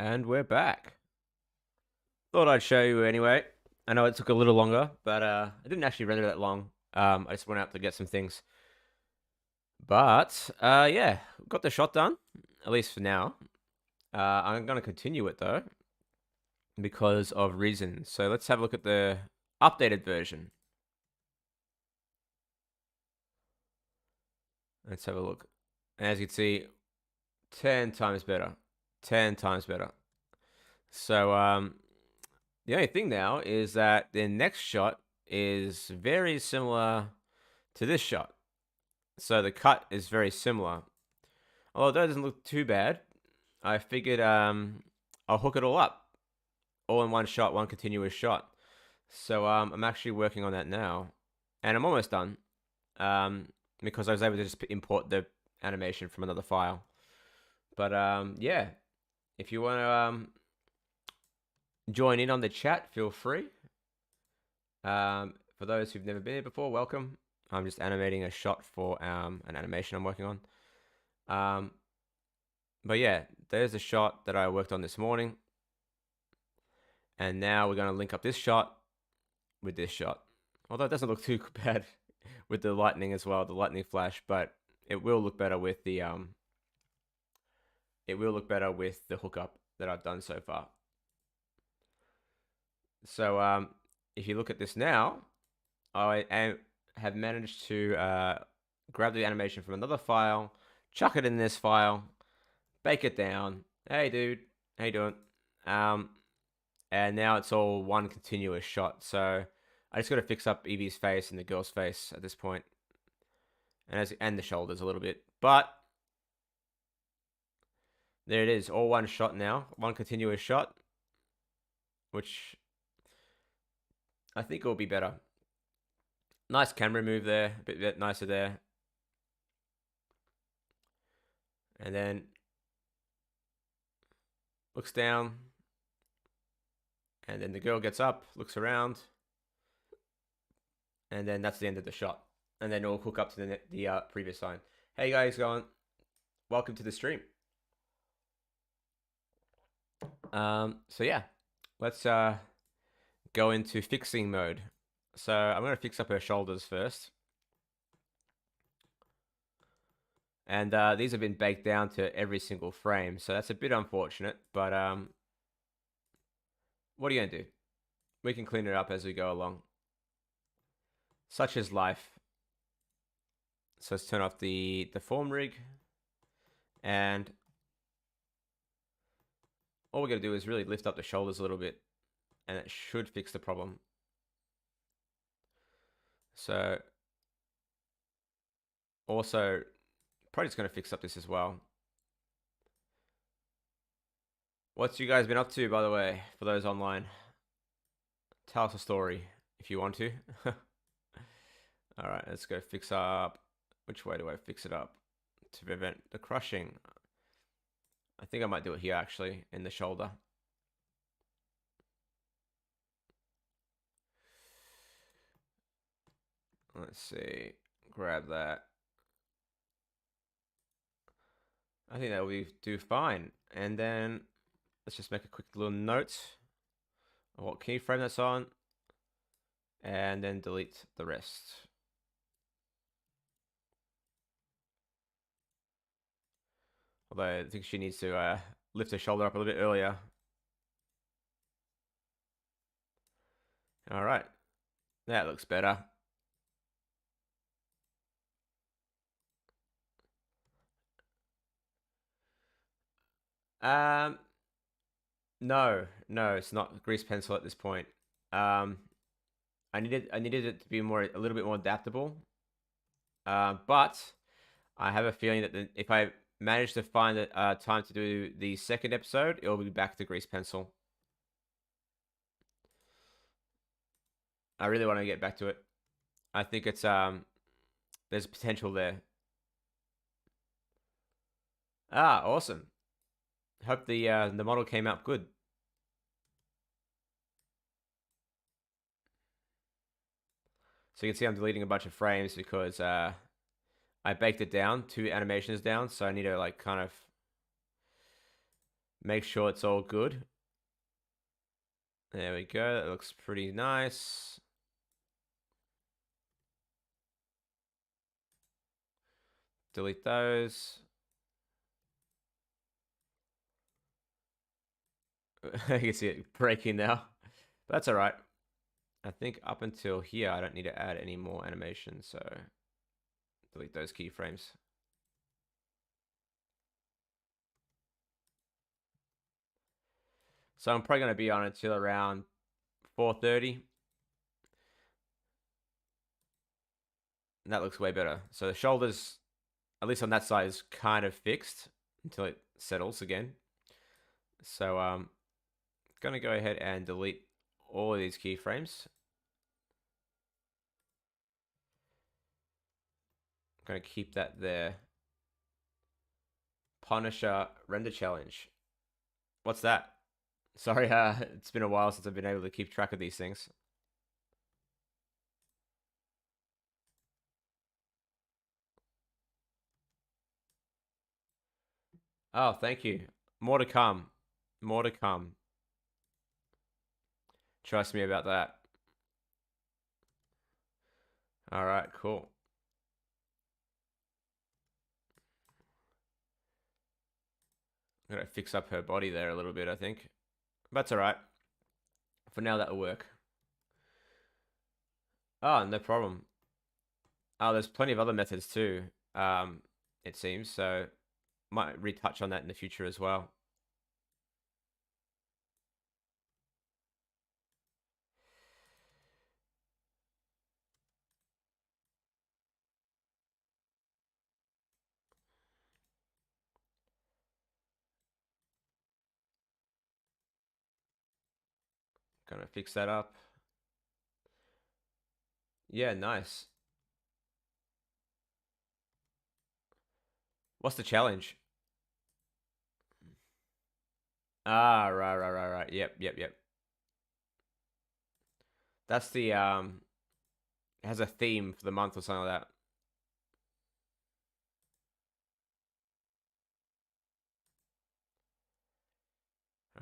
And we're back. Thought I'd show you anyway. I know it took a little longer, but it didn't actually render that long. I just went out to get some things. But yeah, got the shot done, at least for now. I'm going to continue it though, because of reasons. So let's have a look at the updated version. Let's have a look. As you can see, 10 times better. 10 times better. So the only thing now is that the next shot is very similar to this shot. So the cut is very similar. Although it doesn't look too bad, I figured I'll hook it all up. All in one shot, one continuous shot. So I'm actually working on that now. And I'm almost done. Because I was able to just import the animation from another file. But yeah, if you want to join in on the chat, feel free. For those who've never been here before, welcome. I'm just animating a shot for an animation I'm working on. But yeah, there's a shot that I worked on this morning. And now we're going to link up this shot with this shot. Although it doesn't look too bad with the lightning as well, the lightning flash, but it will look better with the hookup that I've done so far. So if you look at this now, I have managed to grab the animation from another file, chuck it in this file, bake it down. Hey dude, how you doing? And now it's all one continuous shot. So I just got to fix up Evie's face and the girl's face at this point, and the shoulders a little bit. But there it is, all one shot now, one continuous shot, which I think will be better. Nice camera move there, a bit nicer there. And then looks down, and then the girl gets up, looks around, and then that's the end of the shot. And then it'll hook up to the previous line. Hey guys, going? Welcome to the stream. So yeah, let's go into fixing mode. So I'm going to fix up her shoulders first. And these have been baked down to every single frame, so that's a bit unfortunate, but what are you going to do? We can clean it up as we go along. Such is life. So let's turn off the form rig, and all we're going to do is really lift up the shoulders a little bit, and it should fix the problem. So also, probably just going to fix up this as well. What's you guys been up to, by the way, for those online? Tell us a story if you want to. All right, let's go fix up. Which way do I fix it up to prevent the crushing? I think I might do it here, actually, in the shoulder. Let's see. Grab that. I think that will do fine. And then let's just make a quick little note of what keyframe that's on, and then delete the rest. Although I think she needs to lift her shoulder up a little bit earlier. All right, that looks better. No, it's not grease pencil at this point. I needed it to be a little bit more adaptable. But I have a feeling that if I manage to find the time to do the second episode, it'll be back to grease pencil. I really want to get back to it. I think it's there's potential there. Awesome. Hope the model came out good. So you can see I'm deleting a bunch of frames because I baked it down, 2 animations down, so I need to like kind of Make sure it's all good. There we go. That looks pretty nice. Delete those. I can see it breaking now. But that's all right. I think up until here, I don't need to add any more animation, so delete those keyframes. So I'm probably going to be on until around 4:30. And that looks way better. So the shoulders, at least on that side, is kind of fixed until it settles again. So I'm going to go ahead and delete all of these keyframes. I'm going to keep that there. Punisher render challenge. What's that? Sorry, it's been a while since I've been able to keep track of these things. Oh, thank you. More to come. More to come. Trust me about that. All right, cool. I'm going to fix up her body there a little bit, I think. That's all right. For now, that'll work. Oh, no problem. Oh, there's plenty of other methods too, it seems. So might retouch on that in the future as well. Gonna fix that up. Yeah, nice. What's the challenge? Ah, right. Yep. That's the it has a theme for the month or something like that.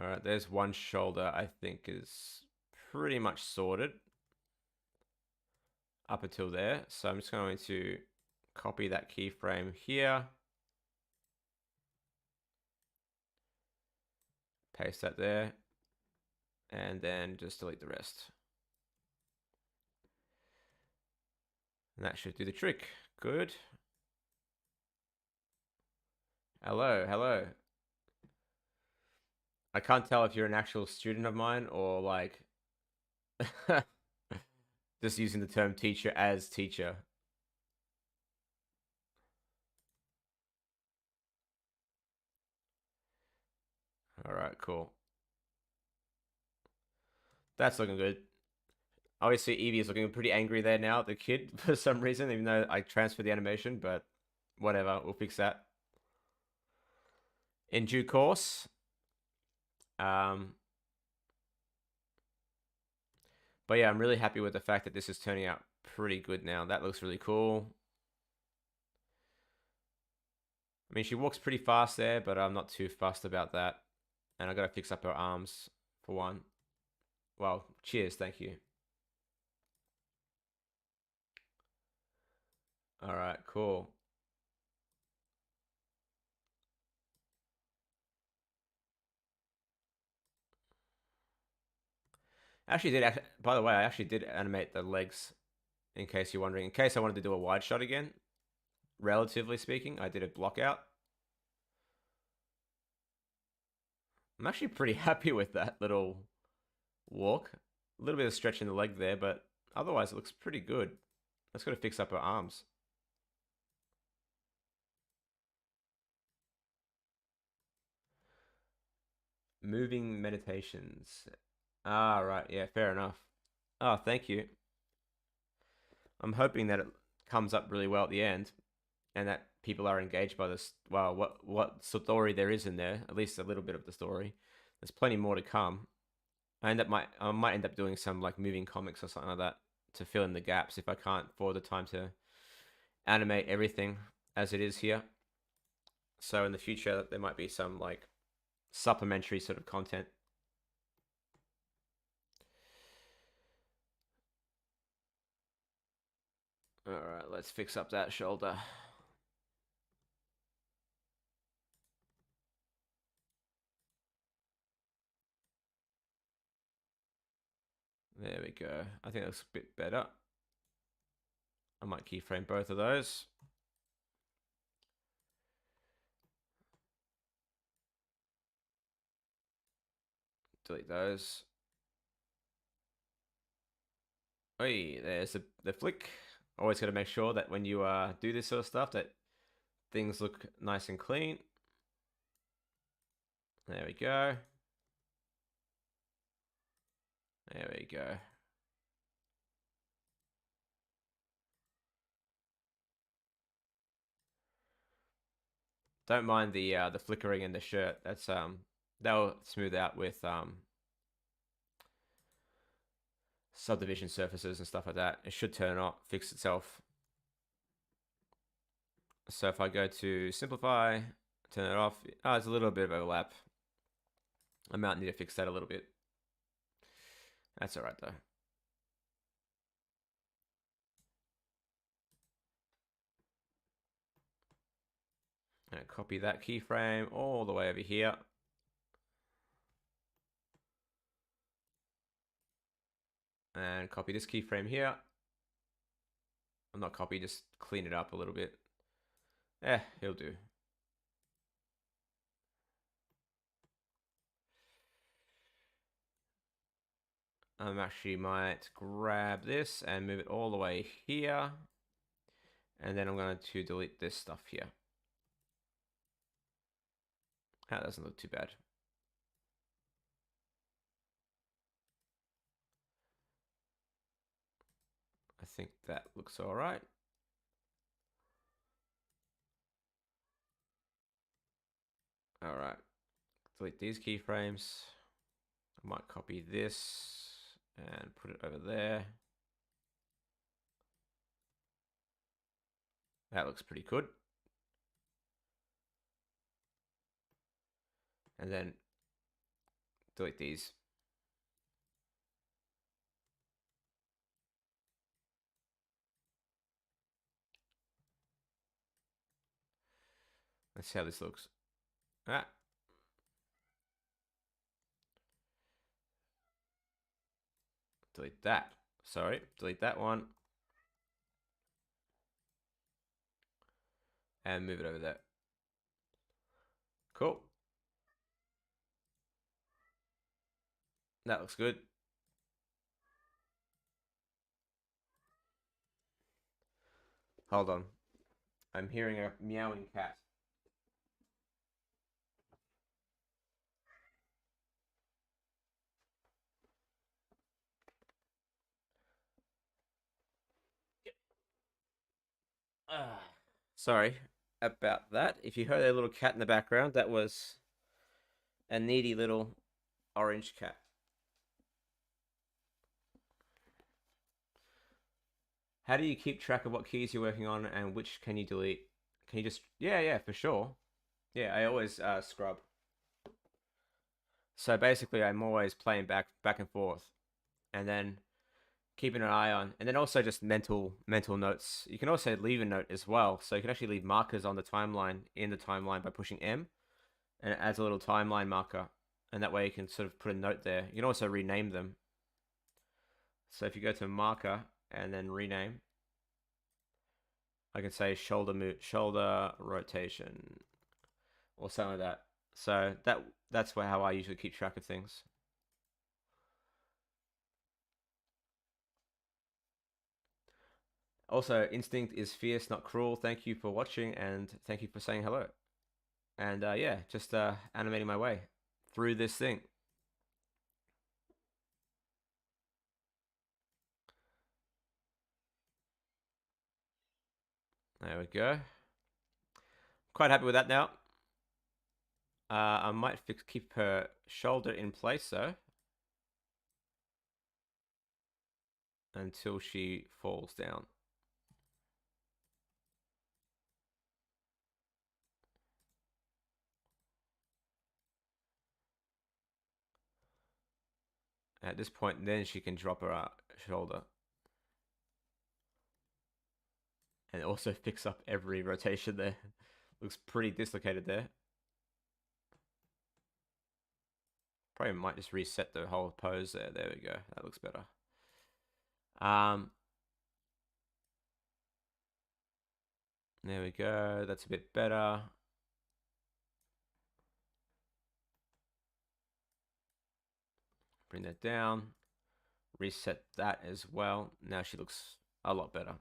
All right, there's one shoulder I think is pretty much sorted up until there. So I'm just going to copy that keyframe here. Paste that there. And then just delete the rest. And that should do the trick. Good. Hello. I can't tell if you're an actual student of mine or like just using the term teacher as teacher. All right, cool. That's looking good. Obviously, Evie is looking pretty angry there now, the kid, for some reason, even though I transferred the animation, but whatever, we'll fix that in due course. But yeah, I'm really happy with the fact that this is turning out pretty good now. That looks really cool. I mean, she walks pretty fast there, but I'm not too fussed about that. And I gotta fix up her arms for one. Well, cheers, thank you. All right, cool. By the way, I actually did animate the legs, in case you're wondering. In case I wanted to do a wide shot again, relatively speaking, I did a block out. I'm actually pretty happy with that little walk. A little bit of stretch in the leg there, but otherwise it looks pretty good. I just got to fix up her arms. Moving meditations. Ah, right. Yeah, fair enough. Oh, thank you. I'm hoping that it comes up really well at the end and that people are engaged by this. Well, what story there is in there, at least a little bit of the story. There's plenty more to come. I might end up doing some like moving comics or something like that to fill in the gaps if I can't afford the time to animate everything as it is here. So in the future, there might be some like supplementary sort of content. All right, let's fix up that shoulder. There we go. I think that looks a bit better. I might keyframe both of those. Delete those. Hey, there's the flick. Always got to make sure that when you do this sort of stuff that things look nice and clean. There we go. There we go. Don't mind the flickering in the shirt. That's that'll smooth out with subdivision surfaces and stuff like that. It should turn off, fix itself. So if I go to simplify, turn it off, there's a little bit of overlap. I might need to fix that a little bit. That's all right though. And copy that keyframe all the way over here. And copy this keyframe here. I'm not copy, just clean it up a little bit. He'll do. I actually might grab this and move it all the way here. And then I'm going to delete this stuff here. That doesn't look too bad. I think that looks all right. All right, delete these keyframes. I might copy this and put it over there. That looks pretty good. And then delete these. Let's see how this looks. Delete that. Sorry, delete that one. And move it over there. Cool. That looks good. Hold on. I'm hearing a meowing cat. Sorry about that. If you heard a little cat in the background, that was a needy little orange cat. How do you keep track of what keys you're working on and which can you delete? Can you just... Yeah, for sure. Yeah, I always scrub. So basically, I'm always playing back and forth. And then keeping an eye on, and then also just mental notes. You can also leave a note as well. So you can actually leave markers on the timeline, in the timeline, by pushing M, and it adds a little timeline marker. And that way you can sort of put a note there. You can also rename them. So if you go to marker and then rename, I can say shoulder rotation, or something like that. So that's how I usually keep track of things. Also, Instinct is fierce, not cruel. Thank you for watching, and thank you for saying hello. And yeah, just animating my way through this thing. There we go. Quite happy with that now. I might keep her shoulder in place though, until she falls down. At this point, then she can drop her shoulder. And it also picks up every rotation there. Looks pretty dislocated there. Probably might just reset the whole pose there. There we go. That looks better. There we go. That's a bit better. Bring that down. Reset that as well. Now she looks a lot better.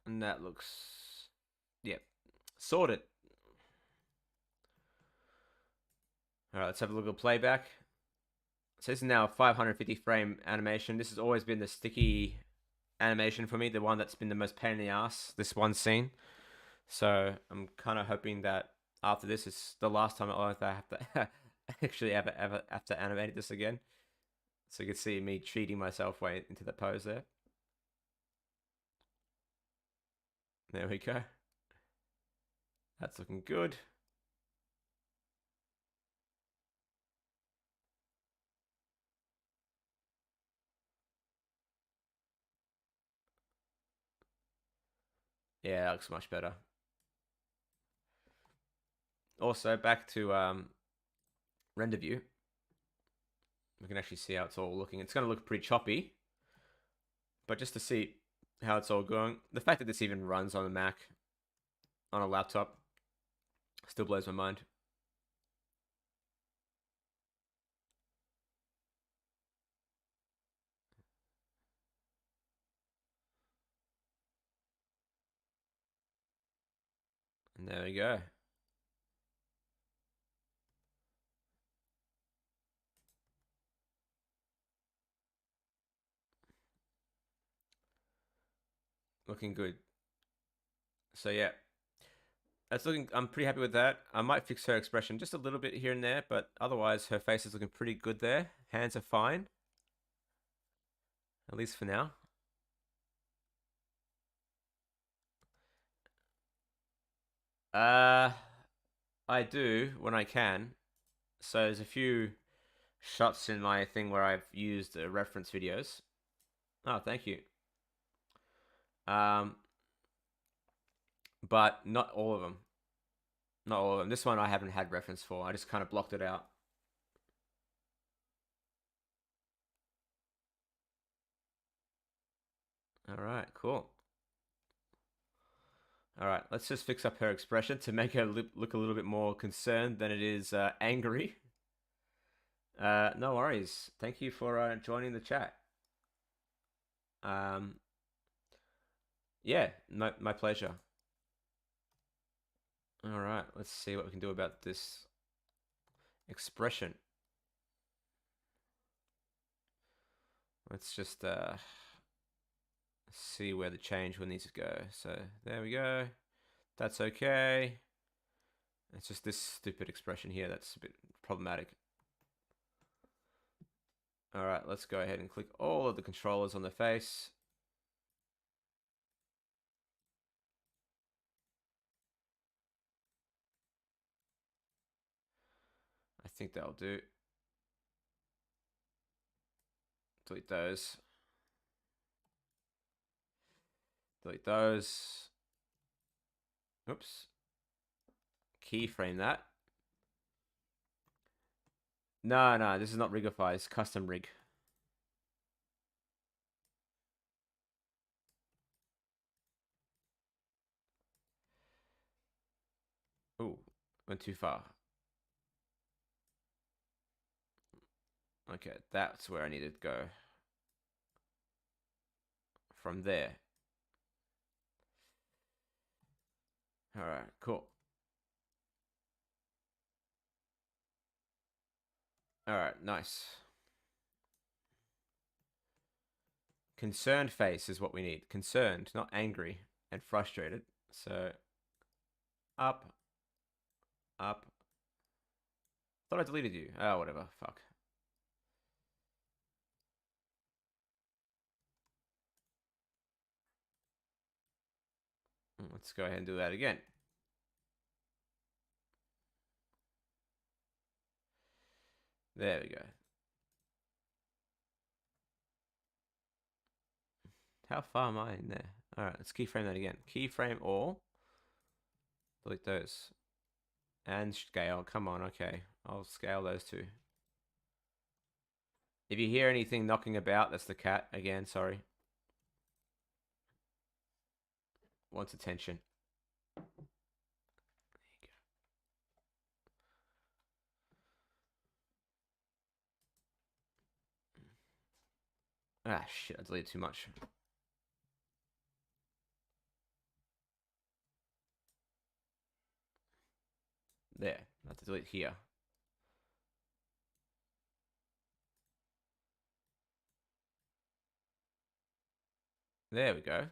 And that looks, yep, sorted. All right, let's have a look at the playback. So this is now a 550 frame animation. This has always been the sticky animation for me, the one that's been the most pain in the ass, this one scene. So I'm kind of hoping that after this is the last time I have to actually ever have to animate this again. So you can see me cheating myself way into the pose there. There we go. That's looking good. Yeah, that looks much better. Also, back to render view. We can actually see how it's all looking. It's going to look pretty choppy. But just to see how it's all going, the fact that this even runs on a Mac, on a laptop, still blows my mind. And there we go. Looking good. So yeah, that's looking. I'm pretty happy with that. I might fix her expression just a little bit here and there, but otherwise her face is looking pretty good there. Hands are fine, at least for now. I do when I can. So there's a few shots in my thing where I've used reference videos. Oh, thank you. But not all of them. Not all of them. This one I haven't had reference for. I just kind of blocked it out. All right, cool. All right, let's just fix up her expression to make her look a little bit more concerned than it is angry. No worries. Thank you for joining the chat. Yeah, my pleasure. All right, let's see what we can do about this expression. Let's just see where the change will need to go. So there we go. That's okay. It's just this stupid expression here that's a bit problematic. All right, let's go ahead and click all of the controllers on the face. I think that'll do. Delete those. Delete those. Oops. Keyframe that. No, this is not Rigify. It's custom rig. Ooh, went too far. Okay, that's where I needed to go. From there. All right, cool. All right, nice. Concerned face is what we need. Concerned, not angry and frustrated. So, up, up. Thought I deleted you. Oh, whatever. Fuck. Let's go ahead and do that again. There we go. How far am I in there? All right, let's keyframe that again. Keyframe all. Delete those. And scale. Come on, okay. I'll scale those two. If you hear anything knocking about, that's the cat. Again, sorry. Wants attention. Ah, shit, I deleted too much. There, I have to delete here. There we go.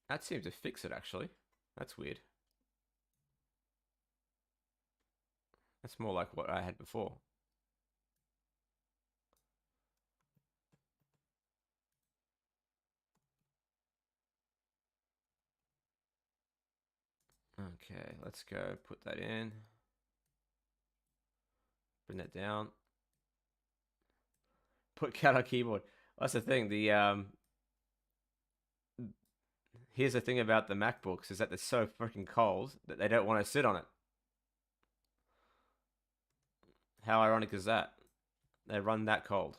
That seemed to fix it, actually. That's weird. That's more like what I had before. Okay, let's go put that in. Bring that down. Put cat on keyboard. That's the thing. Here's the thing about the MacBooks is that they're so freaking cold that they don't want to sit on it. How ironic is that? They run that cold.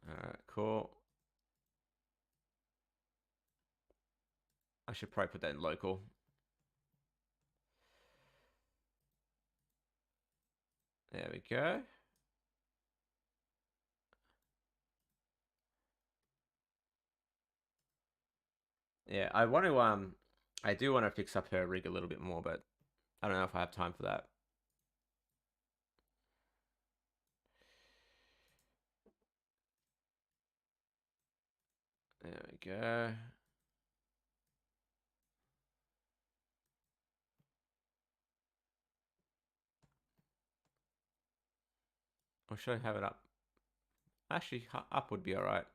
Alright, cool. I should probably put that in local. There we go. Yeah, I do want to fix up her rig a little bit more, but I don't know if I have time for that. There we go. Or should I have it up? Actually, up would be alright.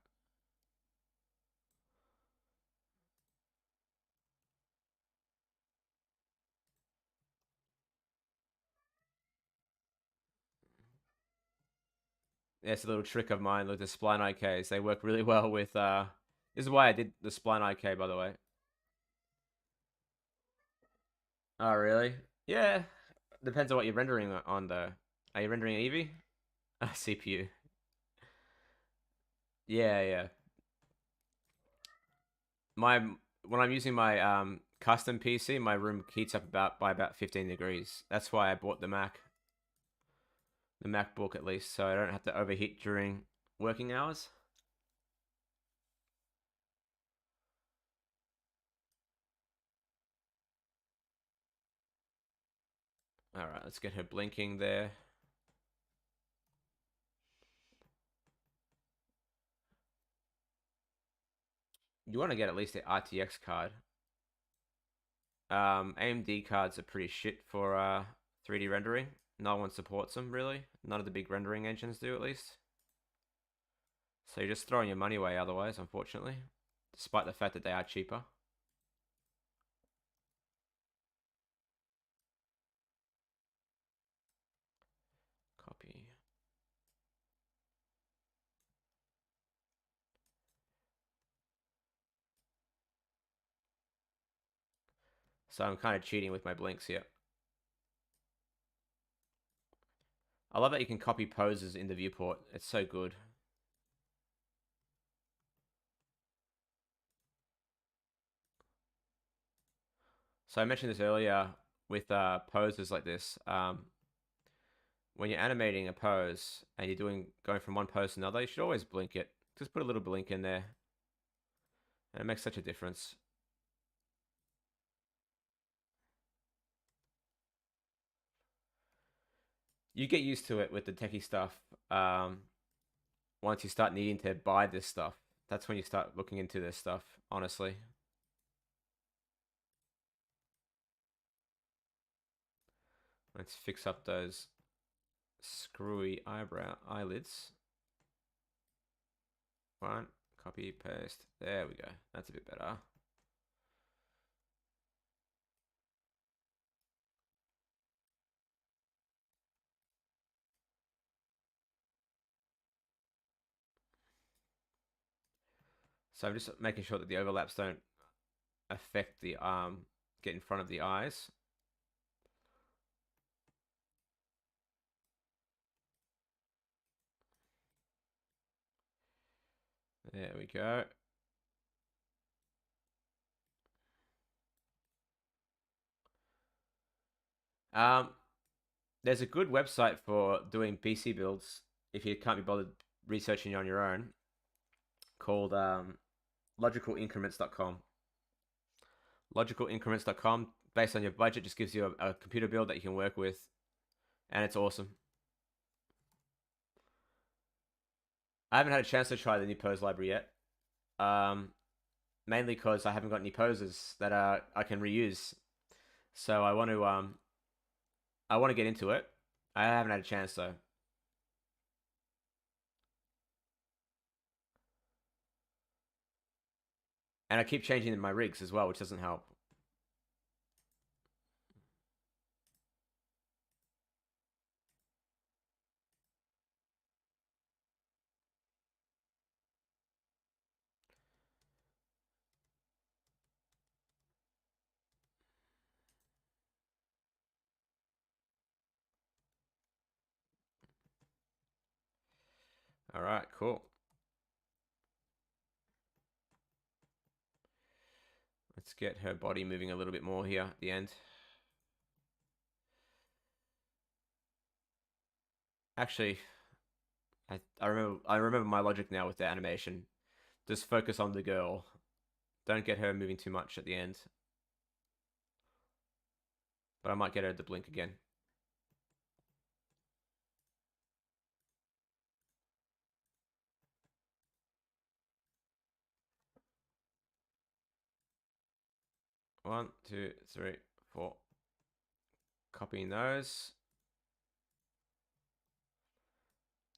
Yeah, it's a little trick of mine with the spline IKs. They work really well with this is why I did the spline IK, by the way. Oh really? Yeah. Depends on what you're rendering on the. Are you rendering an Eevee? CPU. Yeah, yeah. My when I'm using my custom PC, my room heats up by about 15 degrees. That's why I bought the MacBook at least, so I don't have to overheat during working hours. All right, let's get her blinking there. You want to get at least the RTX card. AMD cards are pretty shit for 3D rendering. No one supports them really. None of the big rendering engines do, at least. So you're just throwing your money away otherwise, unfortunately, despite the fact that they are cheaper. Copy. So I'm kind of cheating with my blinks here. I love that you can copy poses in the viewport. It's so good. So I mentioned this earlier with poses like this. When you're animating a pose and you're going from one pose to another, you should always blink it. Just put a little blink in there, and it makes such a difference. You get used to it with the techie stuff. Once you start needing to buy this stuff, that's when you start looking into this stuff. Honestly, let's fix up those screwy eyelids. One, copy, paste. There we go. That's a bit better. So I'm just making sure that the overlaps don't affect the get in front of the eyes. There we go. There's a good website for doing PC builds if you can't be bothered researching on your own, called logicalincrements.com. Logicalincrements.com, based on your budget, just gives you a computer build that you can work with, and it's awesome. I haven't had a chance to try the new pose library yet, mainly because I haven't got any poses that I can reuse. So I want to get into it. I haven't had a chance though. And I keep changing my rigs as well, which doesn't help. All right, cool. Let's get her body moving a little bit more here at the end. Actually, I remember my logic now with the animation. Just focus on the girl. Don't get her moving too much at the end. But I might get her to blink again. One, two, three, four. Copying those.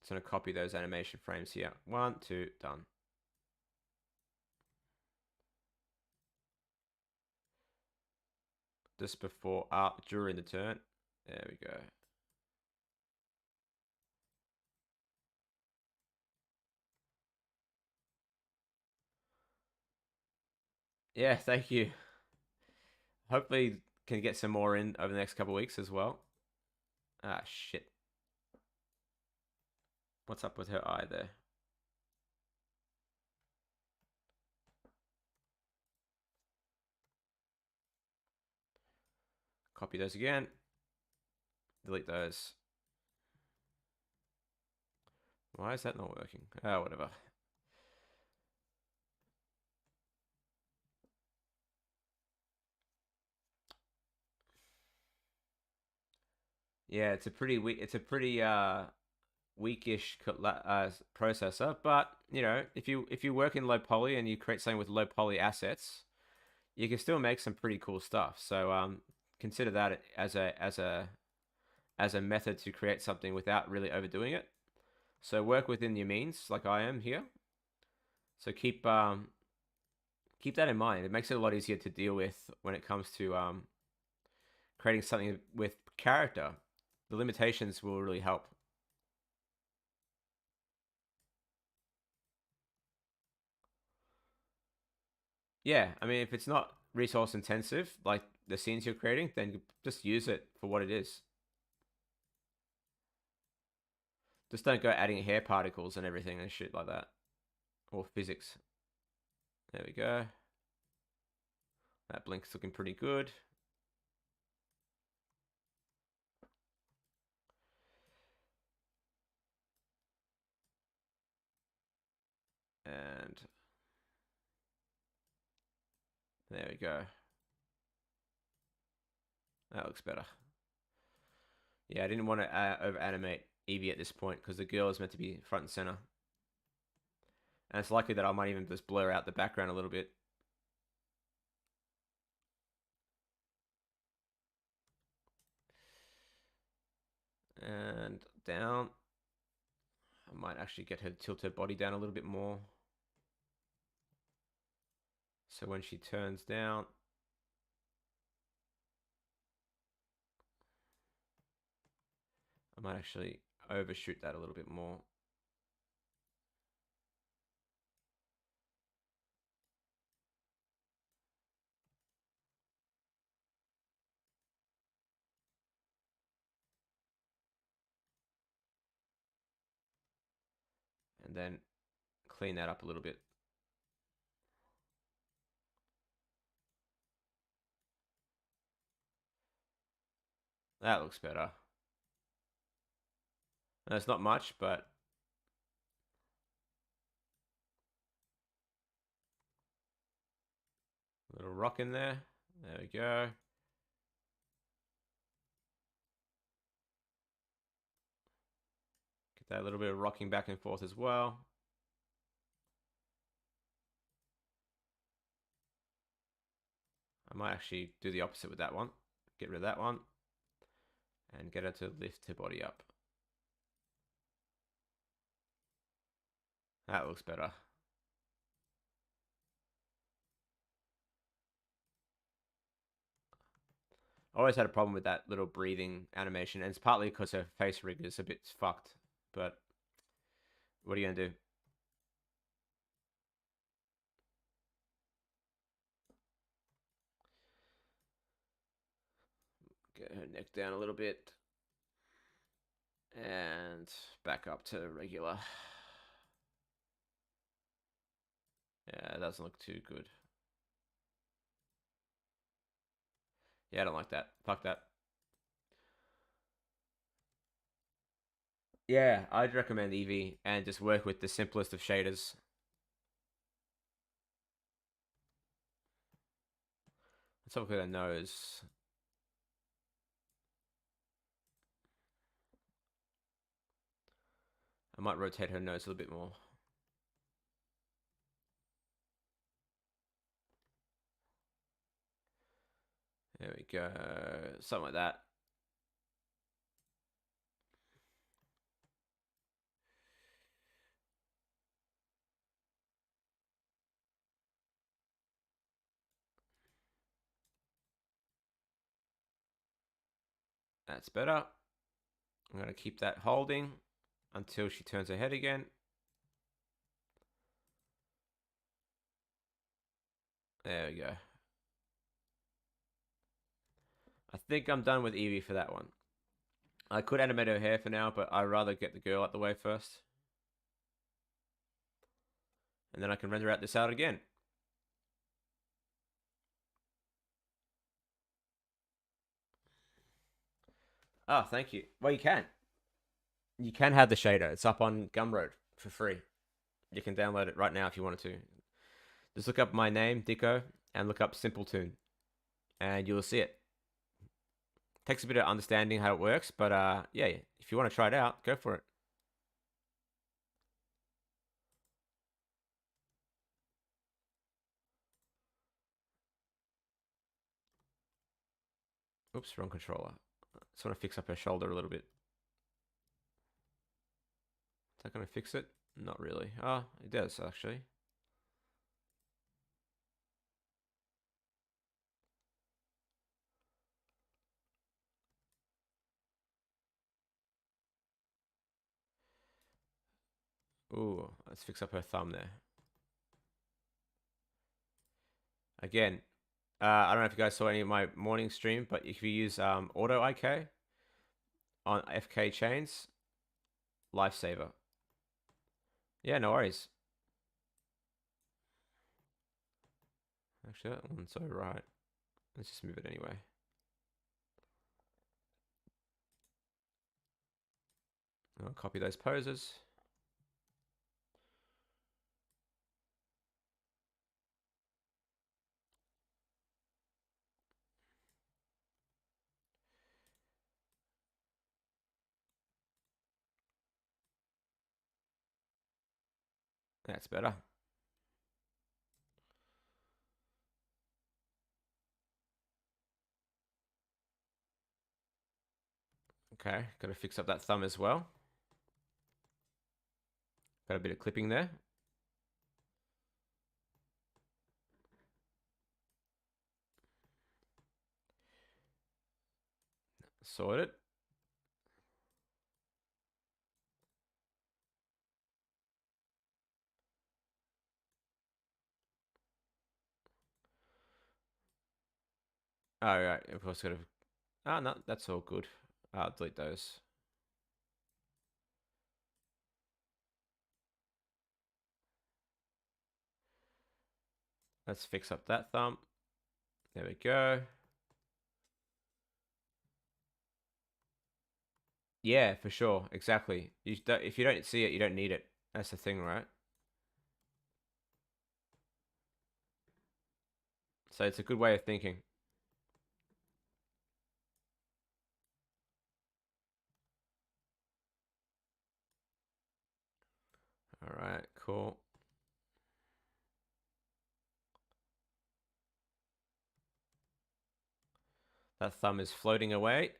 Just gonna copy those animation frames here. One, two, done. Just before, during the turn. There we go. Yeah, thank you. Hopefully can get some more in over the next couple of weeks as well. Ah, shit. What's up with her eye there? Copy those again. Delete those. Why is that not working? Oh, whatever. Yeah, it's a pretty weak. It's a pretty weakish processor, but you know, if you work in low poly and you create something with low poly assets, you can still make some pretty cool stuff. So consider that as a method to create something without really overdoing it. So work within your means, like I am here. So keep that in mind. It makes it a lot easier to deal with when it comes to creating something with character. The limitations will really help. Yeah, I mean, if it's not resource intensive, like the scenes you're creating, then just use it for what it is. Just don't go adding hair particles and everything and shit like that. Or physics. There we go. That blink's looking pretty good. And there we go. That looks better. Yeah, I didn't want to over animate Evie at this point because the girl is meant to be front and center. And it's likely that I might even just blur out the background a little bit. And down. I might actually get her to tilt her body down a little bit more. So when she turns down, I might actually overshoot that a little bit more. And then clean that up a little bit. That looks better. That's not much, but a little rock in there. There we go. Get that little bit of rocking back and forth as well. I might actually do the opposite with that one. Get rid of that one. And get her to lift her body up. That looks better. I always had a problem with that little breathing animation, and it's partly because her face rig is a bit fucked. But what are you gonna do? Get her neck down a little bit. And back up to regular. Yeah, it doesn't look too good. Yeah, I don't like that. Fuck that. Yeah, I'd recommend Eevee and just work with the simplest of shaders. Let's have a look at her nose. I might rotate her nose a little bit more. There we go. Something like that. That's better. I'm going to keep that holding until she turns her head again. There we go. I think I'm done with Eevee for that one. I could animate her hair for now, but I'd rather get the girl out the way first. And then I can render out this out again. Oh, thank you. Well, you can. You can have the shader. It's up on Gumroad for free. You can download it right now if you wanted to. Just look up my name, Dicko, and look up Simpletoon, and you'll see it. Takes a bit of understanding how it works, but yeah, if you want to try it out, go for it. Oops, wrong controller. Just want to fix up her shoulder a little bit. Is that going to fix it? Not really. Oh, it does, actually. Ooh, let's fix up her thumb there. Again, I don't know if you guys saw any of my morning stream, but if you use Auto IK on FK chains, lifesaver. Yeah, no worries. Actually, that one's alright. Let's just move it anyway. I'll copy those poses. That's better. Okay, got to fix up that thumb as well. Got a bit of clipping there. Sorted. All right. Of course, gotta. Ah, no, that's all good. I'll delete those. Let's fix up that thumb. There we go. Yeah, for sure. Exactly. If you don't see it, you don't need it. That's the thing, right? So it's a good way of thinking. All right, cool. That thumb is floating away.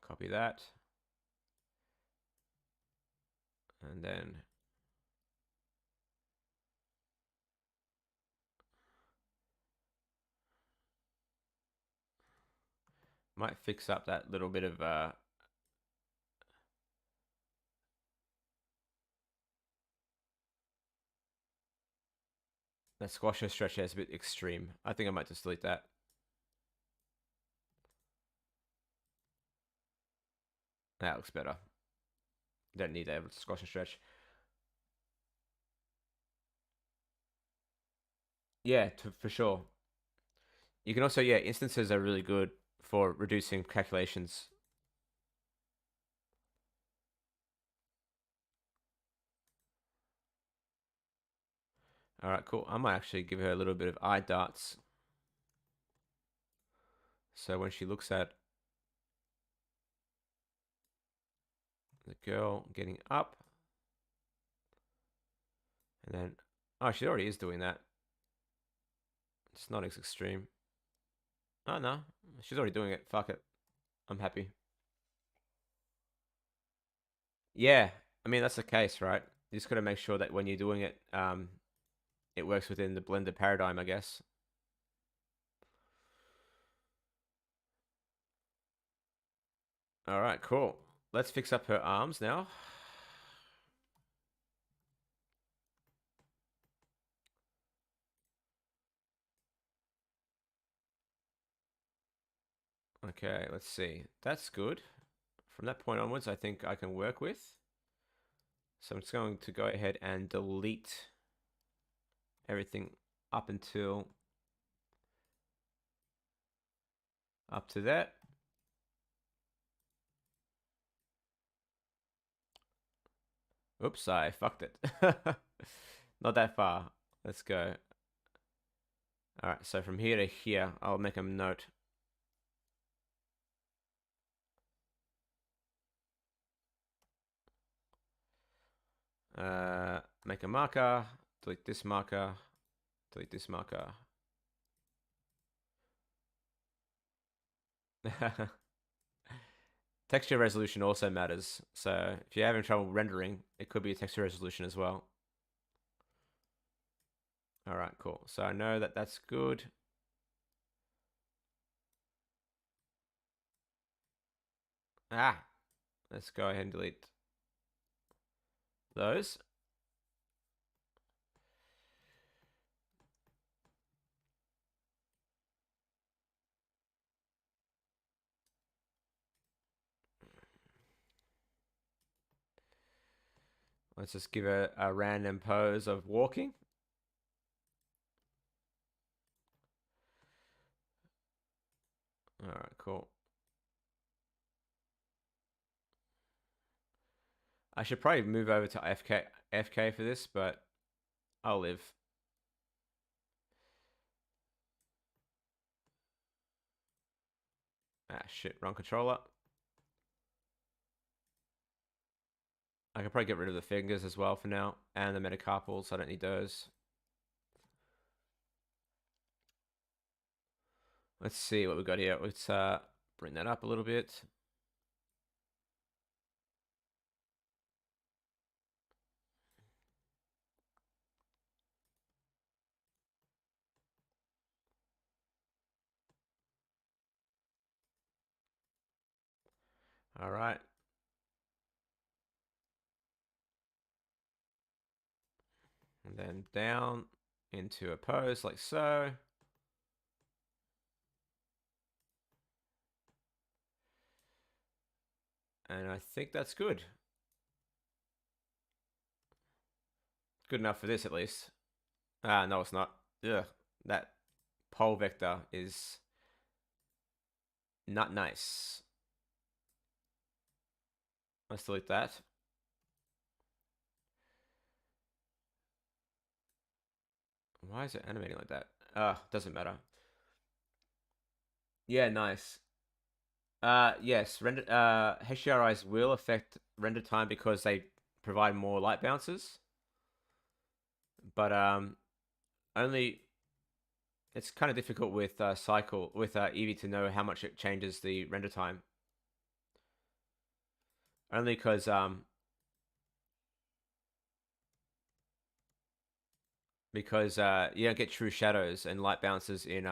Copy that. And then might fix up that little bit of that squash and stretch there is a bit extreme. I think I might just delete that. That looks better. Don't need that squash and stretch. Yeah, for sure. You can also, yeah, instances are really good for reducing calculations. All right, cool. I might actually give her a little bit of eye darts. So when she looks at the girl getting up, and then, oh, she already is doing that. It's not as extreme. Oh, no. She's already doing it. Fuck it. I'm happy. Yeah. I mean, that's the case, right? You just got to make sure that when you're doing it, it works within the Blender paradigm, I guess. All right, cool. Let's fix up her arms now. Okay, let's see. That's good. From that point onwards, I think I can work with. So I'm just going to go ahead and delete everything up until up to that. Oops, I fucked it. Not that far. Let's go. All right, so from here to here, I'll make a note. Make a marker, delete this marker, delete this marker. Texture resolution also matters. So if you're having trouble rendering, it could be a texture resolution as well. All right, cool. So I know that that's good. Ah, let's go ahead and delete those. Let's just give a random pose of walking. All right, cool. I should probably move over to FK for this, but I'll live. Ah, shit, wrong controller. I can probably get rid of the fingers as well for now, and the metacarpals. I don't need those. Let's see what we got here. Let's bring that up a little bit. All right. And then down into a pose like so. And I think that's good. Good enough for this, at least. No, it's not. Ugh, that pole vector is not nice. Let's delete that. Why is it animating like that? Doesn't matter. Yeah, nice. Yes, HDRIs will affect render time because they provide more light bounces, but only it's kind of difficult with cycle with Eevee to know how much it changes the render time. Only because you don't get true shadows and light bounces in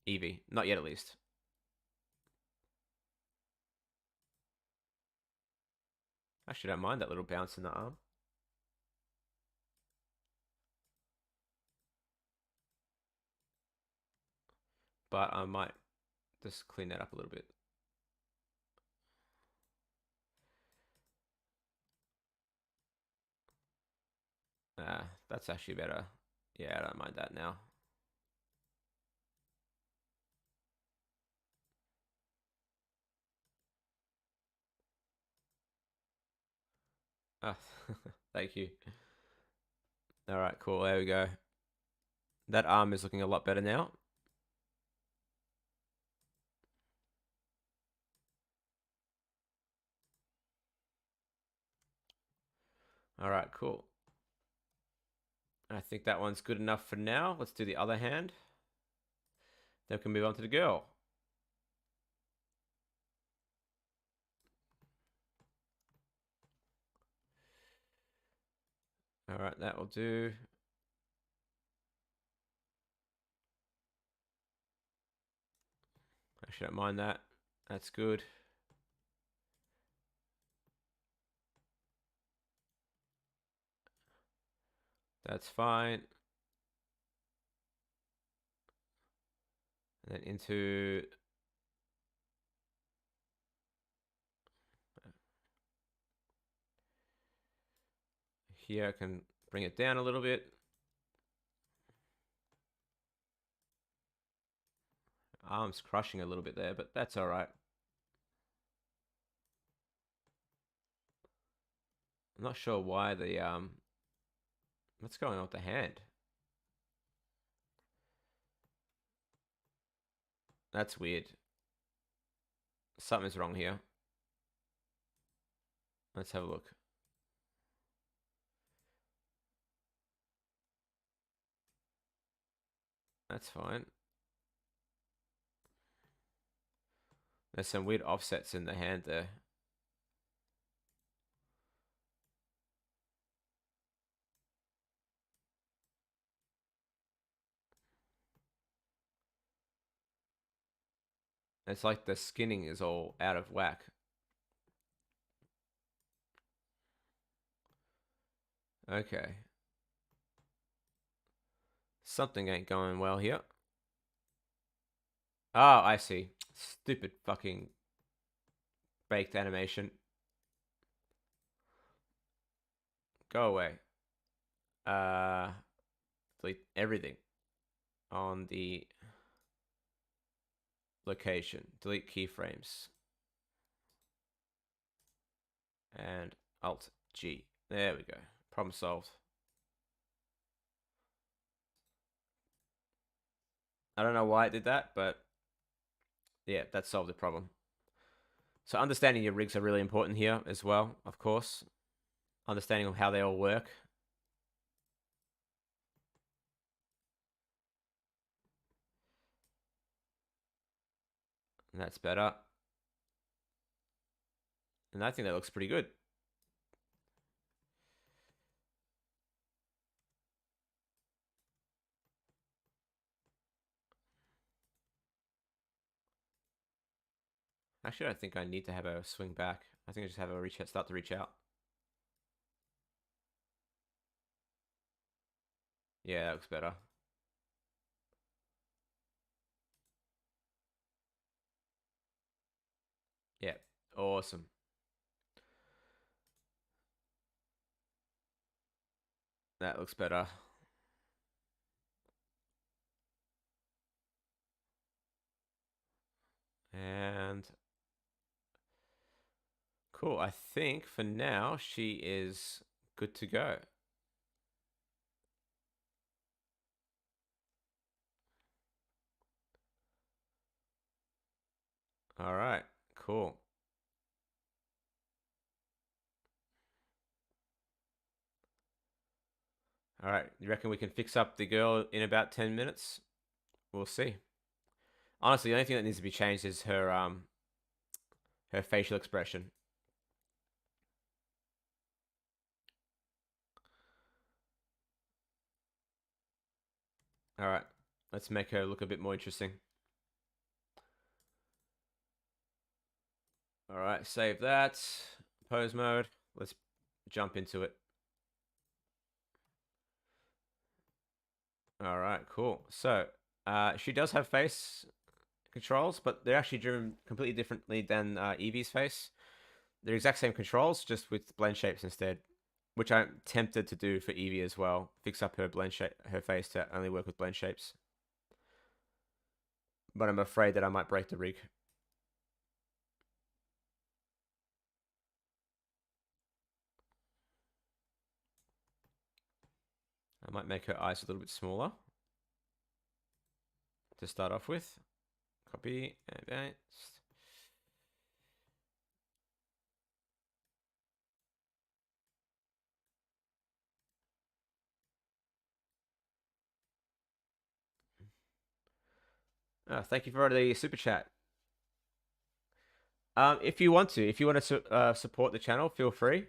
Eevee, not yet at least. Actually, don't mind that little bounce in the arm. But I might just clean that up a little bit. That's actually better. Yeah, I don't mind that now. Ah, thank you. All right, cool. There we go. That arm is looking a lot better now. All right, cool. I think that one's good enough for now. Let's do the other hand. Then we can move on to the girl. All right, that will do. I shouldn't mind that. That's good. That's fine. And then into here, I can bring it down a little bit. Arm's crushing a little bit there, but that's all right. I'm not sure why the what's going on with the hand. That's weird. Something's wrong here. Let's have a look. That's fine. There's some weird offsets in the hand there. It's like the skinning is all out of whack. Okay. Something ain't going well here. Oh, I see. Stupid fucking baked animation. Go away. Uh, delete everything on the location. Delete keyframes. And Alt G. There we go. Problem solved. I don't know why it did that, but yeah, that solved the problem. So understanding your rigs are really important here as well, of course. Understanding of how they all work. And that's better. And I think that looks pretty good. Actually, I don't think I need to have her swing back. I think I just have her start to reach out. Yeah, that looks better. Yeah, awesome. That looks better. And cool. I think for now she is good to go. All right, cool. All right, you reckon we can fix up the girl in about 10 minutes? We'll see. Honestly, the only thing that needs to be changed is her facial expression. All right, let's make her look a bit more interesting. All right, save that. Pose mode. Let's jump into it. All right, cool. So, she does have face controls, but they're actually driven completely differently than Eevee's face. They're exact same controls, just with blend shapes instead, which I'm tempted to do for Eevee as well. Fix up her blend shape, her face to only work with blend shapes. But I'm afraid that I might break the rig. I might make her eyes a little bit smaller to start off with. Copy and paste. Thank you for the super chat. If you want to support the channel, feel free,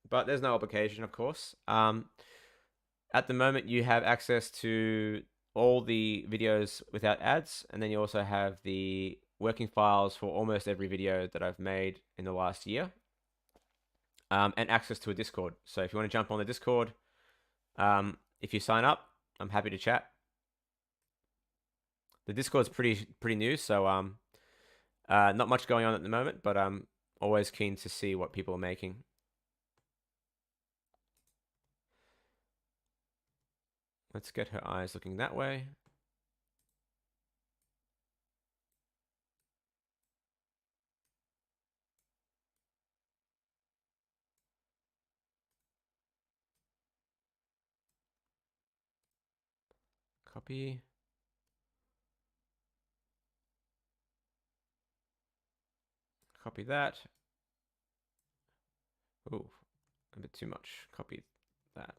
but there's no obligation, of course. At the moment, you have access to all the videos without ads, and then you also have the working files for almost every video that I've made in the last year, and access to a Discord. So if you want to jump on the Discord, if you sign up, I'm happy to chat. The Discord's pretty new, so not much going on at the moment, but I'm always keen to see what people are making. Let's get her eyes looking that way. Copy. Copy that. Ooh, a bit too much. Copy that.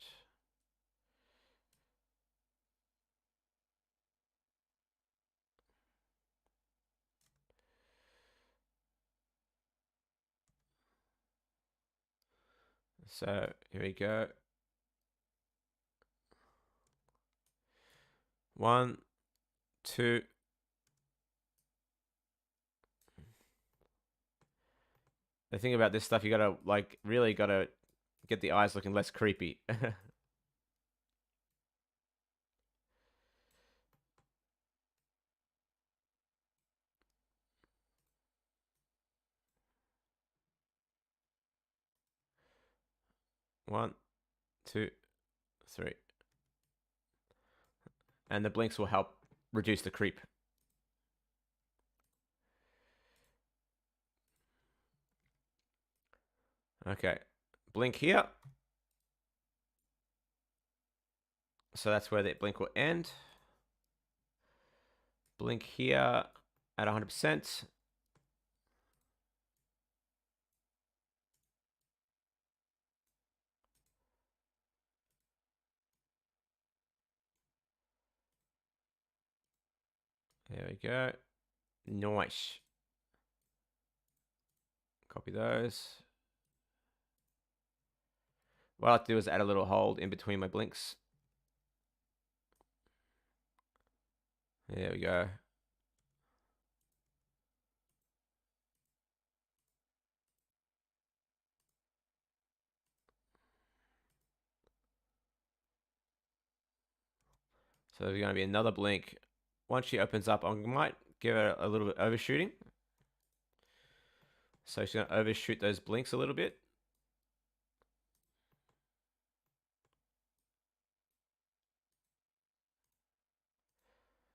So here we go. 1, 2. The thing about this stuff, you gotta really gotta get the eyes looking less creepy. 1, 2, 3. And the blinks will help reduce the creep. Okay, blink here. So that's where the blink will end. Blink here at 100%. There we go. Nice. Copy those. What I like to do is add a little hold in between my blinks. There we go. So there's going to be another blink. Once she opens up, I might give her a little bit overshooting. So she's going to overshoot those blinks a little bit.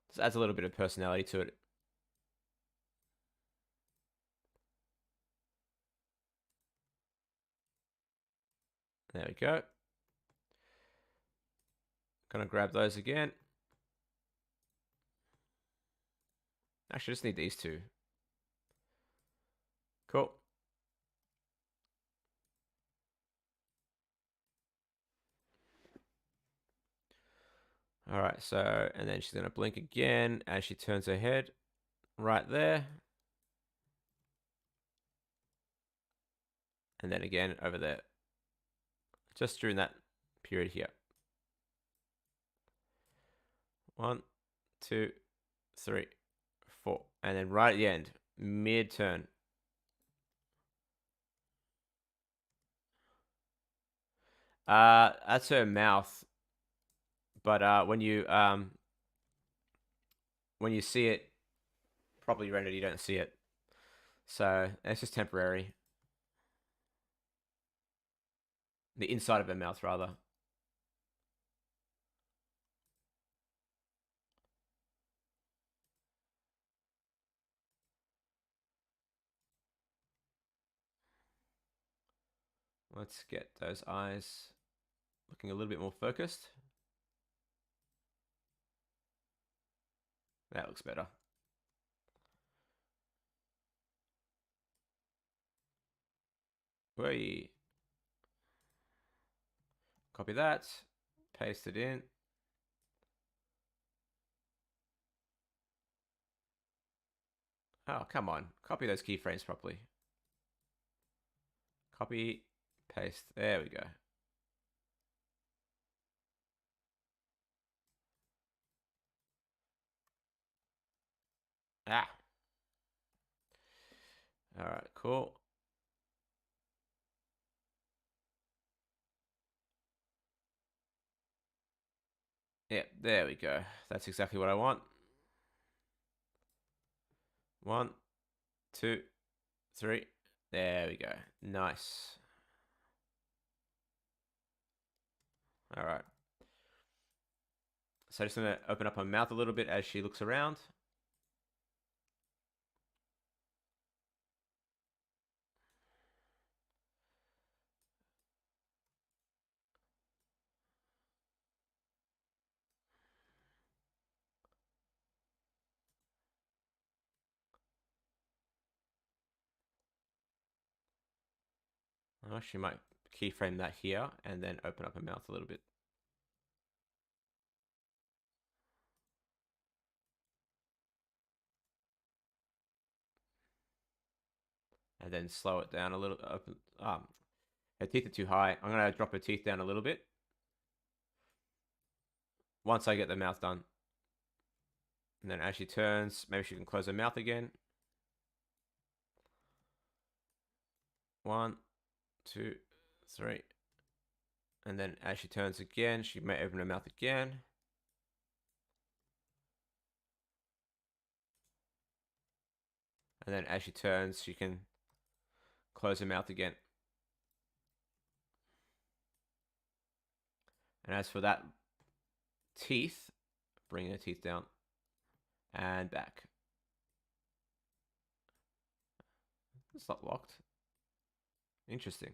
Just adds a little bit of personality to it. There we go. Gonna grab those again. Actually, just need these two. Cool. All right, so, and then she's gonna blink again as she turns her head right there. And then again over there. Just during that period here. 1, 2, 3, 4. And then right at the end, mid-turn. That's her mouth. But when you see it properly rendered, you don't see it. So it's just temporary. The inside of her mouth, rather. Let's get those eyes looking a little bit more focused. That looks better. Whee. Copy that. Paste it in. Oh, come on. Copy those keyframes properly. Copy, paste. There we go. Ah. All right, cool. Yeah, there we go. That's exactly what I want. 1, 2, 3. There we go. Nice. All right. So just gonna open up her mouth a little bit as she looks around. Oh, she might keyframe that here and then open up her mouth a little bit. And then slow it down a little. Her teeth are too high. I'm gonna drop her teeth down a little bit. Once I get the mouth done. And then as she turns, maybe she can close her mouth again. 1, 2, 3. And then as she turns again, she may open her mouth again. And then as she turns, she can close her mouth again. And as for that teeth, bring her teeth down and back. It's not locked. Interesting.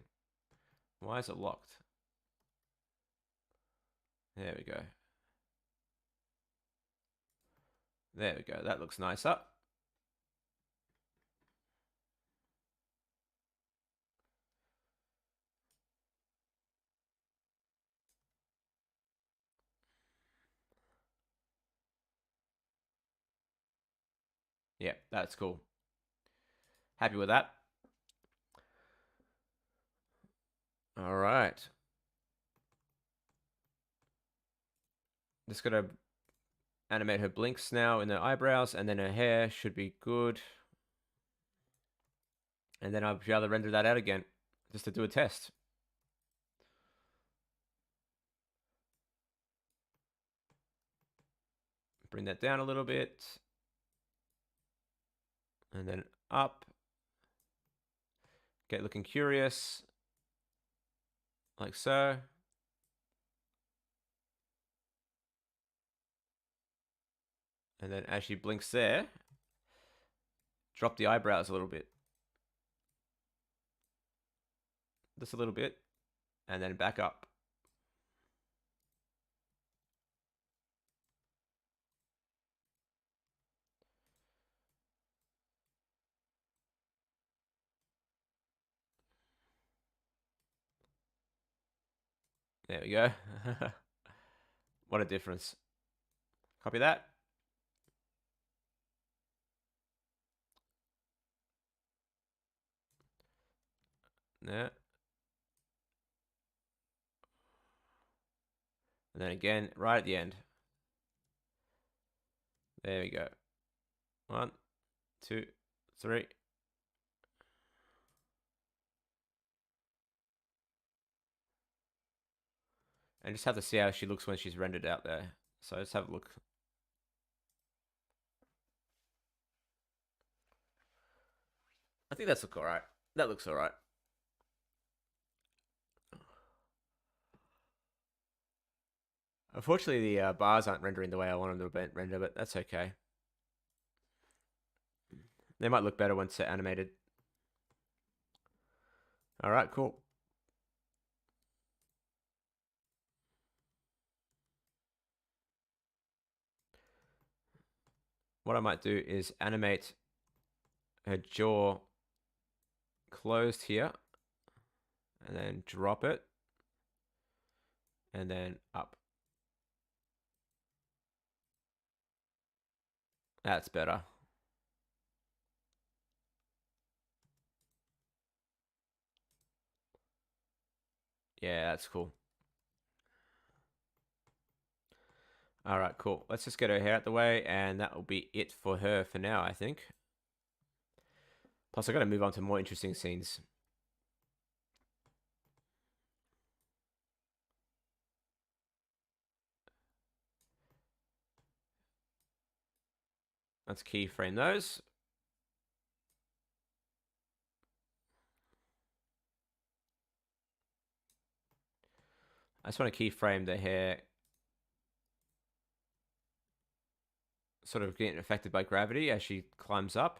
Why is it locked? There we go. There we go. That looks nicer. Yeah, that's cool. Happy with that. All right. Just gonna animate her blinks now in her eyebrows, and then her hair should be good. And then I'll be able to render that out again, just to do a test. Bring that down a little bit. And then up. Get looking curious. Like so. And then as she blinks there, drop the eyebrows a little bit. Just a little bit. And then back up. There we go. What a difference. Copy that. Yeah. And then again, right at the end. There we go. 1, 2, 3. And just have to see how she looks when she's rendered out there. So let's have a look. I think that's look alright. That looks alright. Unfortunately, the bars aren't rendering the way I want them to render, but that's okay. They might look better once they're animated. Alright, cool. What I might do is animate her jaw closed here. And then drop it. And then up. That's better. Yeah, that's cool. Alright, cool. Let's just get her hair out the way, and that will be it for her for now, I think. Plus, I gotta move on to more interesting scenes. Let's keyframe those. I just want to keyframe the hair sort of getting affected by gravity as she climbs up.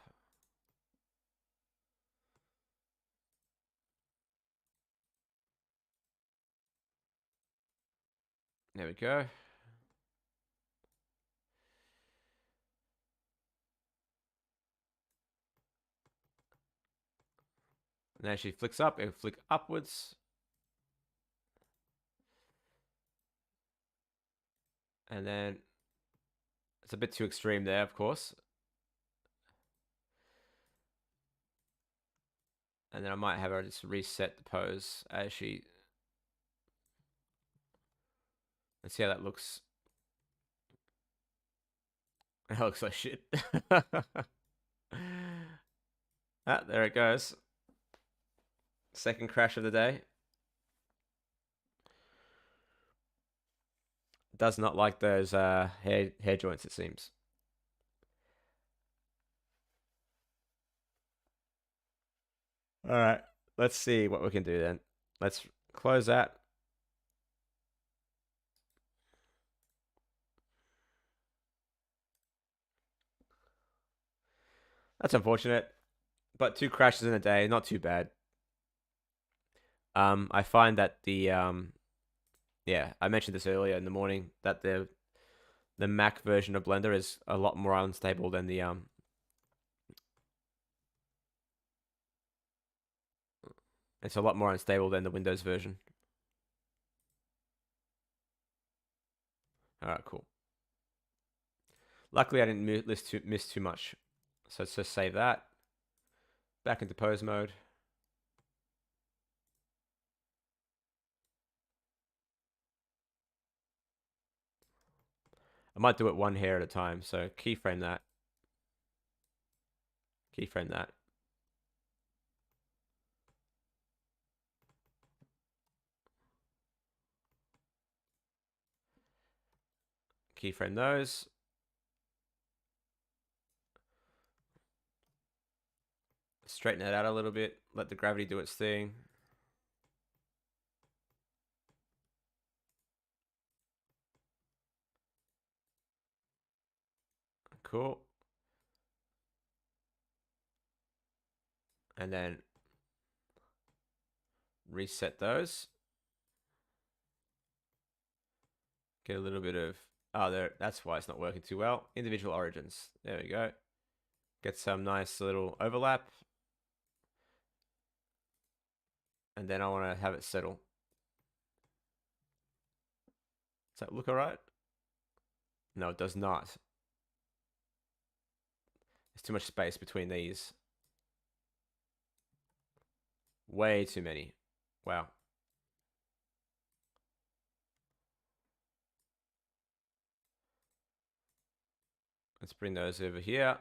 There we go. And as she flicks up, it'll flick upwards. And then it's a bit too extreme there, of course. And then I might have her just reset the pose as she... Let's see how that looks. That looks like shit. Ah, there it goes. Second crash of the day. Does not like those hair joints, it seems. All right, let's see what we can do then. Let's close that. That's unfortunate, but 2 crashes in a day, not too bad. I find that the yeah, I mentioned this earlier in the morning that the Mac version of Blender is a lot more unstable than the it's a lot more unstable than the Windows version. All right, cool. Luckily, I didn't miss too much, so let's just save that. Back into pose mode. I might do it one hair at a time, so keyframe that. Keyframe that. Keyframe those. Straighten it out a little bit. Let the gravity do its thing. Cool. And then reset those. Get a little bit of, oh, there. That's why it's not working too well. Individual origins. There we go. Get some nice little overlap. And then I want to have it settle. Does that look all right? No, it does not. There's too much space between these. Way too many. Wow. Let's bring those over here.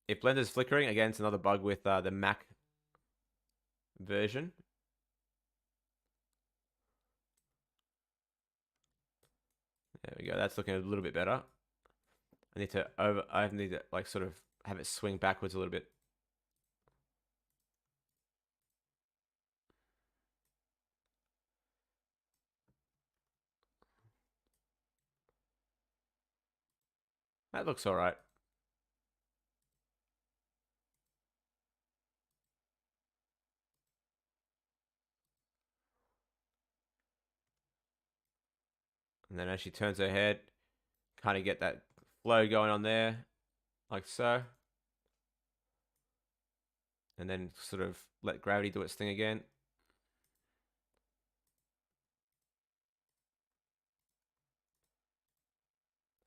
If Blender's flickering, again, it's another bug with the Mac version. There we go. That's looking a little bit better. I need to like sort of have it swing backwards a little bit. That looks all right. And then as she turns her head, kind of get that flow going on there, like so. And then sort of let gravity do its thing again.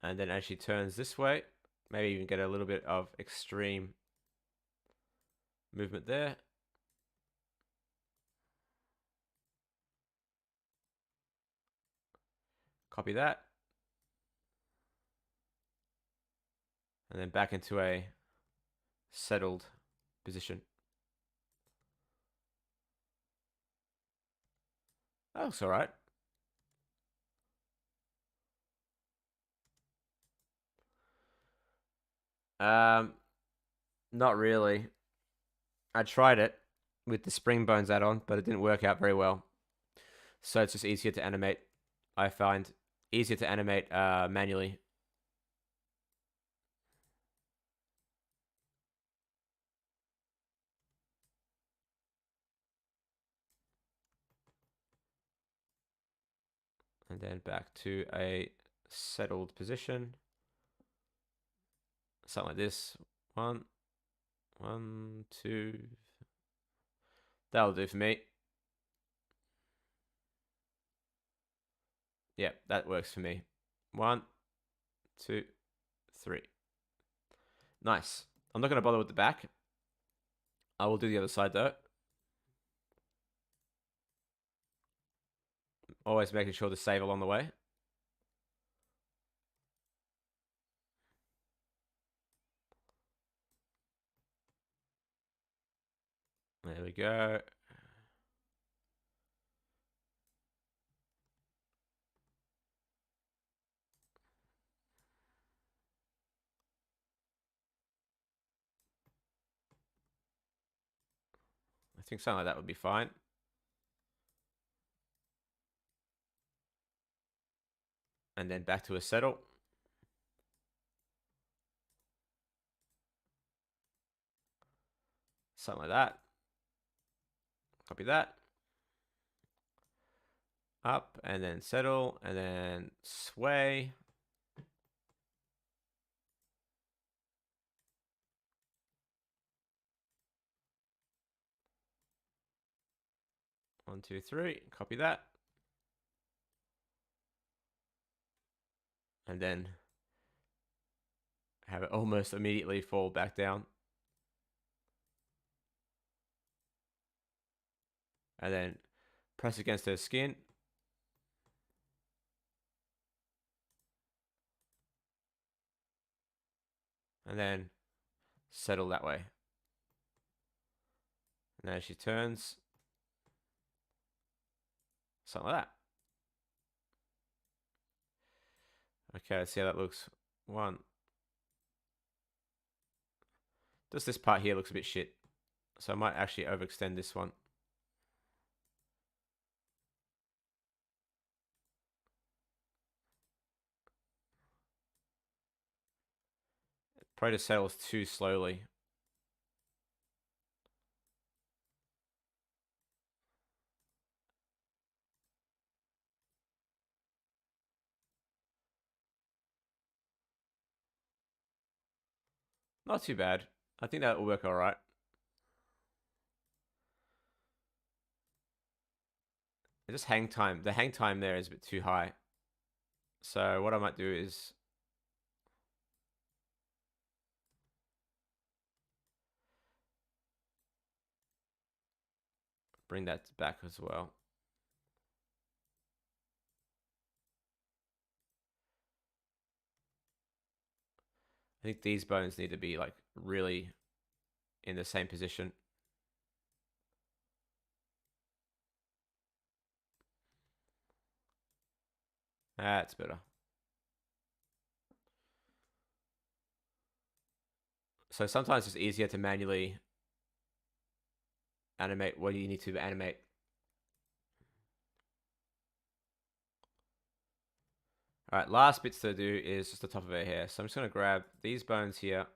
And then as she turns this way, maybe even get a little bit of extreme movement there. Copy that. And then back into a settled position. That looks all right. Not really. I tried it with the Spring Bones add-on, but it didn't work out very well. So it's just easier to animate. I find easier to animate manually. And then back to a settled position. Something like this. One, two. That'll do for me. Yeah, that works for me. 1, 2, 3. Nice. I'm not going to bother with the back. I will do the other side though. Always making sure to save along the way. There we go. I think something like that would be fine. And then back to a settle. Something like that. Copy that. Up and then settle and then sway. One, two, three. Copy that. And then have it almost immediately fall back down. And then press against her skin. And then settle that way. And as she turns, something like that. Okay, let's see how that looks. 1, Just this part here looks a bit shit. So I might actually overextend this one. Probably just settles too slowly. Not too bad. I think that will work all right. Just hang time. The hang time there is a bit too high. So what I might do is bring that back as well. I think these bones need to be like really in the same position. That's better. So sometimes it's easier to manually animate what you need to animate. All right, last bits to do is just the top of her hair. So I'm just going to grab these bones here.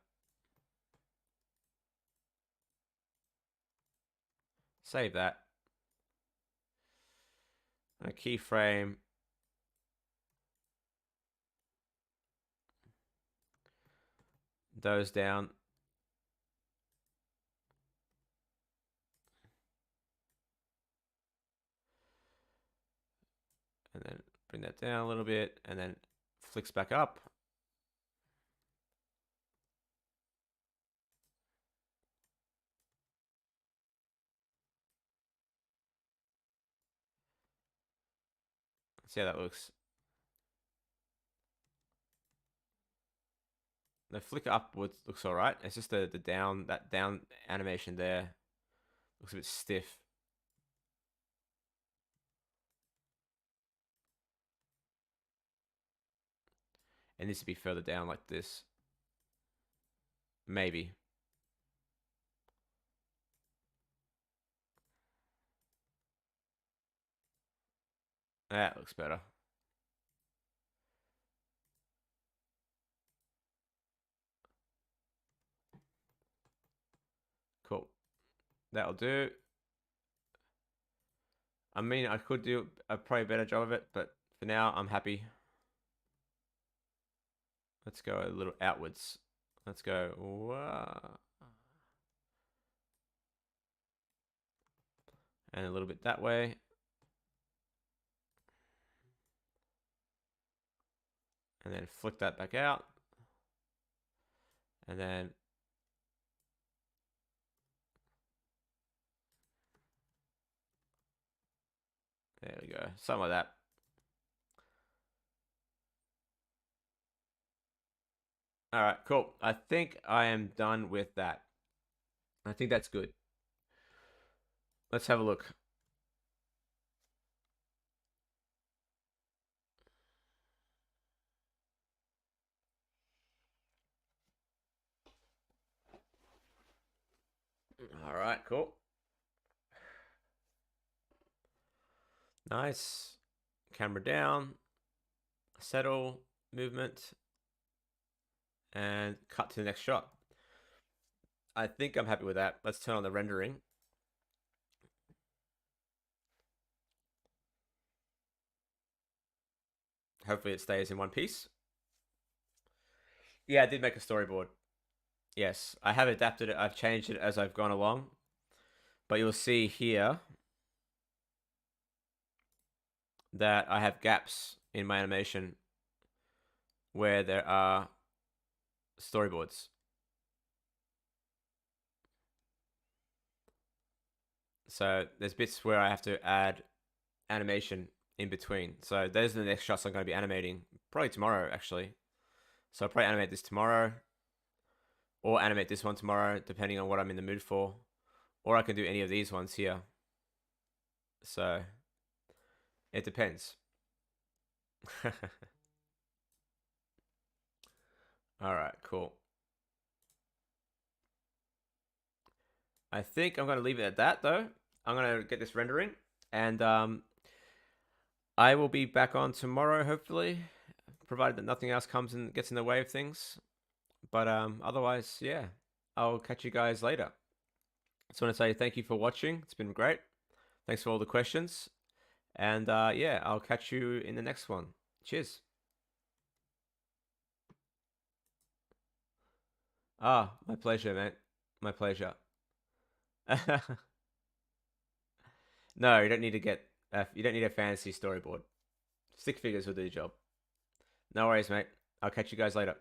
Save that. And a keyframe. Those down. And then bring that down a little bit. And then flicks back up. See how that looks. The flicker upwards looks all right. It's just the down, that down animation there looks a bit stiff. It needs to be further down like this. Maybe. That looks better. Cool. That'll do. I mean, I could do a probably better job of it, but for now, I'm happy. Let's go a little outwards. Let's go. Whoa. And a little bit that way. And then flick that back out. And then there we go. Something like that. All right, cool. I think I am done with that. I think that's good. Let's have a look. All right, cool. Nice. Camera down. Settle. Movement. And cut to the next shot. I think I'm happy with that. Let's turn on the rendering. Hopefully it stays in one piece. Yeah, I did make a storyboard. Yes, I have adapted it. I've changed it as I've gone along. But you'll see here that I have gaps in my animation where there are storyboards. So there's bits where I have to add animation in between. So those are the next shots I'm going to be animating. Probably tomorrow, actually. So I'll probably animate this tomorrow. Or animate this one tomorrow, depending on what I'm in the mood for. Or I can do any of these ones here. So it depends. All right, cool. I think I'm going to leave it at that, though. I'm going to get this rendering, and I will be back on tomorrow, hopefully, provided that nothing else comes and gets in the way of things. But otherwise, yeah, I'll catch you guys later. Just want to say thank you for watching. It's been great. Thanks for all the questions. And yeah, I'll catch you in the next one. Cheers. Ah, my pleasure, mate. My pleasure. No, you don't need to get. You don't need a fancy storyboard. Stick figures will do the job. No worries, mate. I'll catch you guys later.